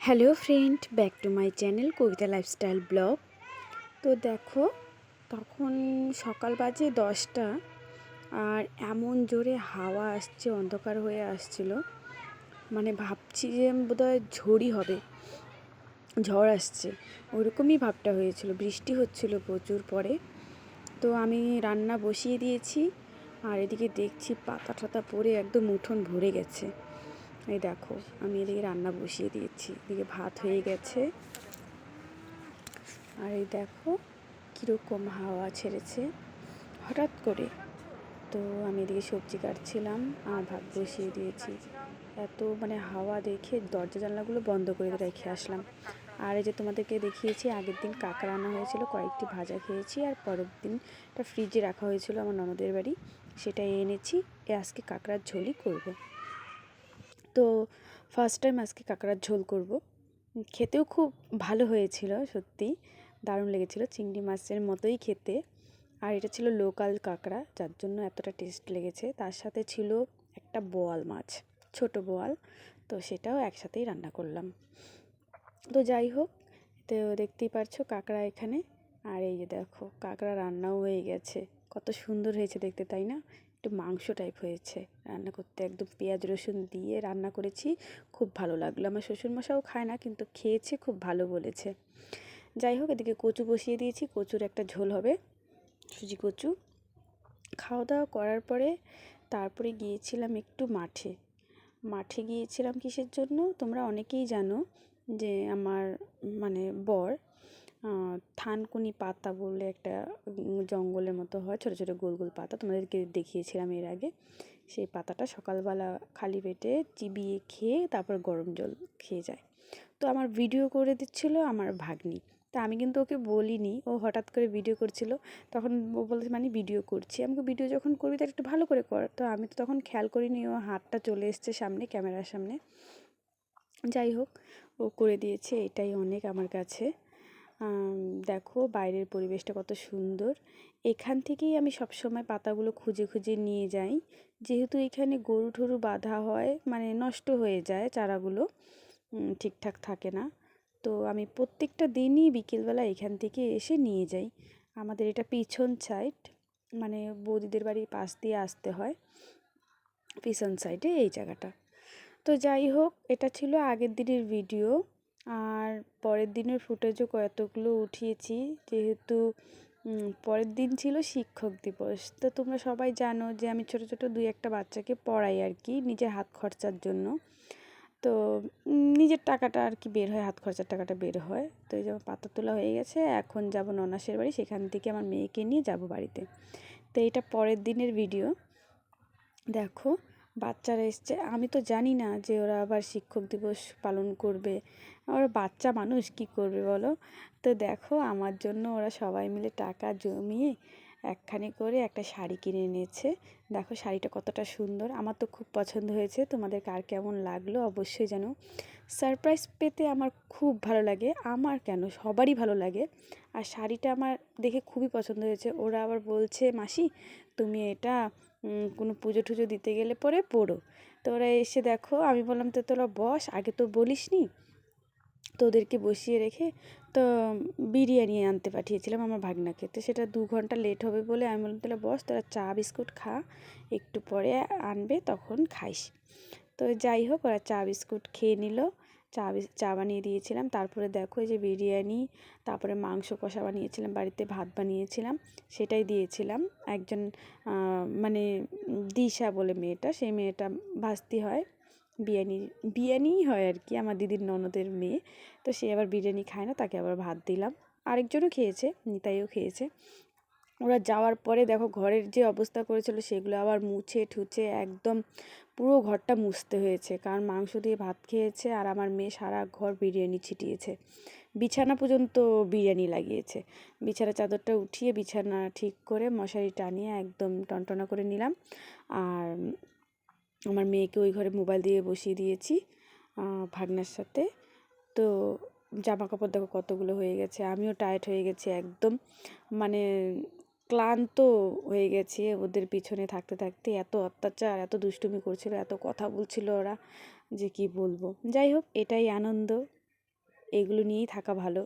Hello friend, back to my channel Kabita lifestyle blog. তো দেখো, তখন সকাল বাজে 10টা, আর এমন জোরে হাওয়া আসছে, অন্ধকার হয়ে আসছিল, মানে ভাবছি যে বোধহয় ঝড়ই হবে, ঝড় আসছে, ওরকমই ভাবটা হয়েছিল। বৃষ্টি হচ্ছিল প্রচুর পরে। তো আমি রান্না বসিয়ে দিয়েছি, আর এদিকে দেখছি পাতা টাতা পড়ে একদম উঠোন ভরে গেছে। এই দেখো, আমি এদিকে রান্না বসিয়ে দিয়েছি, এদিকে ভাত হয়ে গেছে। আর এই দেখো কীরকম হাওয়া ছেড়েছে হঠাৎ করে। তো আমি এদিকে সবজি কাটছিলাম আর ভাত বসিয়ে দিয়েছি। এত হাওয়া দেখে দরজা জানলাগুলো বন্ধ করে রেখে আসলাম। আর এই যে তোমাদেরকে দেখিয়েছি, আগের দিন কাঁকড়া আনা হয়েছিল, কয়েকটি ভাজা খেয়েছি, আর পরের দিন এটা ফ্রিজে রাখা হয়েছিল আমার ননদের বাড়ি, সেটা এনেছি। আজকে কাঁকড়ার ঝোলই করব। তো ফার্স্ট টাইম আজকে কাঁকড়ার ঝোল করব। খেতেও খুব ভালো হয়েছিল, সত্যি দারুণ লেগেছিল, চিংড়ি মাছের মতোই খেতে। আর এটা ছিল লোকাল কাঁকড়া, যার জন্য এতটা টেস্ট লেগেছে। তার সাথে ছিল একটা বোয়াল মাছ, ছোট বোয়াল, তো সেটাও একসাথেই রান্না করলাম। তো যাই হোক, তো দেখতেই পারছো কাঁকড়া এখানে। আর এই যে দেখো কাঁকড়া রান্নাও হয়ে গেছে, কত সুন্দর হয়েছে দেখতে, তাই না? একটু মাংস টাইপ হয়েছে রান্না করতে, একদম পেঁয়াজ রসুন দিয়ে রান্না করেছি, খুব ভালো লাগলো। আমার শ্বশুরমশাও খায় না, কিন্তু খেয়েছে, খুব ভালো বলেছে। যাই হোক, এদিকে কচু বসিয়ে দিয়েছি, কচুর একটা ঝোল হবে, সুজি কচু। খাওয়া দাওয়া করার পরে তারপরে গিয়েছিলাম একটু মাঠে। মাঠে গিয়েছিলাম কিসের জন্য, তোমরা অনেকেই জানো যে আমার বর থানকুনি পাতা বলে একটা জঙ্গলের মতো হয়, ছোটো ছোটো গোল গোল পাতা, তোমাদেরকে দেখিয়েছিলাম এর আগে। সেই পাতাটা সকালবেলা খালি পেটে চিবিয়ে খেয়ে তারপর গরম জল খেয়ে যায়। তো আমার ভিডিও করে দিচ্ছিলো আমার ভাগ্নি। তা আমি কিন্তু ওকে বলিনি, ও হঠাৎ করে ভিডিও করছিল, তখন ও বলছে ভিডিও করছি। আমাকে ভিডিও যখন করবি তার একটু ভালো করে কর। তো আমি তো তখন খেয়াল করিনি, ও হাতটা চলে এসছে সামনে, ক্যামেরার সামনে। যাই হোক, ও করে দিয়েছে, এটাই অনেক আমার কাছে। দেখো বাইরের পরিবেশটা কত সুন্দর। এখান থেকেই আমি সবসময় পাতাগুলো খুঁজে খুঁজে নিয়ে যাই, যেহেতু এখানে গরু ঠরু বাঁধা হয়, নষ্ট হয়ে যায় চারাগুলো, ঠিকঠাক থাকে না। তো আমি প্রত্যেকটা দিনই বিকেলবেলা এখান থেকে এসে নিয়ে যাই। আমাদের এটা পিছন সাইড, বৌদিদের বাড়ির পাশ দিয়ে আসতে হয়, পিছন সাইডে এই জায়গাটা। তো যাই হোক, এটা ছিল আগের দিনের ভিডিও। আর পরের দিনের ফুটেজও কতগুলো উঠিয়েছি, যেহেতু পরের দিন ছিল শিক্ষক দিবস। তো তোমরা সবাই জানো যে আমি ছোট ছোট দুই একটা বাচ্চাকে পড়াই আর কি, নিজের হাত খরচার জন্য। তো নিজের টাকাটা আর কি বের হয়, হাত খরচার টাকাটা বের হয়। তো এই যে পাতা তোলা হয়ে গেছে, এখন যাব ননাসের বাড়ি, সেখান থেকে আমার মেয়েকে নিয়ে যাব বাড়িতে। তো এটা পরের দিনের ভিডিও। দেখো বাচ্চারা এসছে, আমি তো জানি না যে ওরা আবার শিক্ষক দিবস পালন করবে, ওরা বাচ্চা মানুষ কি করবে বলো। তো দেখো আমার জন্য ওরা সবাই মিলে টাকা জমিয়ে একখানি করে একটা শাড়ি কিনে এনেছে। দেখো শাড়িটা কতটা সুন্দর, আমার তো খুব পছন্দ হয়েছে। তোমাদের কার কেমন লাগলো অবশ্যই জানো। সারপ্রাইজ পেতে আমার খুব ভালো লাগে, আমার কেন সবারই ভালো লাগে। আর শাড়িটা আমার দেখে খুবই পছন্দ হয়েছে। ওরা আবার বলছে, মাসি তুমি এটা কোনো পুজো টুজো দিতে গেলে পরে পড়ো। তো ওরা এসে দেখো, আমি বললাম তো তোরা বস, আগে তো বলিসনি। তো ওদেরকে বসিয়ে রেখে তো বিরিয়ানি আনতে পাঠিয়েছিলাম আমার ভাগনাকে। তো সেটা 2 ঘন্টা লেট হবে বলে আমি বললাম তাহলে বস, তোরা চা বিস্কুট খা, একটু পরে আনবে তখন খাইস। তো যাই হোক, ওরা চা বিস্কুট খেয়ে নিল, চা বানিয়ে দিয়েছিলাম। তারপরে দেখো এই যে বিরিয়ানি, তারপরে মাংস কষা বানিয়েছিলাম বাড়িতে, ভাত বানিয়েছিলাম, সেটাই দিয়েছিলাম। একজন দিশা বলে মেয়েটা, সেই মেয়েটা ভাস্তি হয়, বিয়ানিই হয় আর কি, আমার দিদির ননদের মেয়ে। তো সে আবার বিরিয়ানি খায় না, তাকে আবার ভাত দিলাম। আরেকজনও খেয়েছে, নিতাইও খেয়েছে। ওরা যাওয়ার পরে দেখো ঘরের যে অবস্থা করেছিল সেগুলো আবার মুছে ঠুছে একদম পুরো ঘরটা মুছতে হয়েছে, কারণ মাংস দিয়ে ভাত খেয়েছে। আর আমার মেয়ে সারা ঘর বিরিয়ানি ছিটিয়েছে, বিছানা পর্যন্ত বিরিয়ানি লাগিয়েছে। বিছানা চাদরটা উঠিয়ে বিছানা ঠিক করে মশারি টানিয়ে একদম টনটনা করে নিলাম। আর আমার মেয়েকে ওই ঘরে মোবাইল দিয়ে বসিয়ে দিয়েছি ভাগনার সাথে। তো জামা কাপড় দেখো কতগুলো হয়ে গেছে, আমিও টায়ার্ড হয়ে গেছি একদম, মানে ক্লান্ত হয়ে গেছি ওদের পিছনে থাকতে থাকতে। এত অত্যাচার, এত দুষ্টুমি করছিল, এত কথা বলছিল ওরা, যে কি বলবো। যাই হোক, এটাই আনন্দ। এগুলো নিয়েই থাকা ভালো।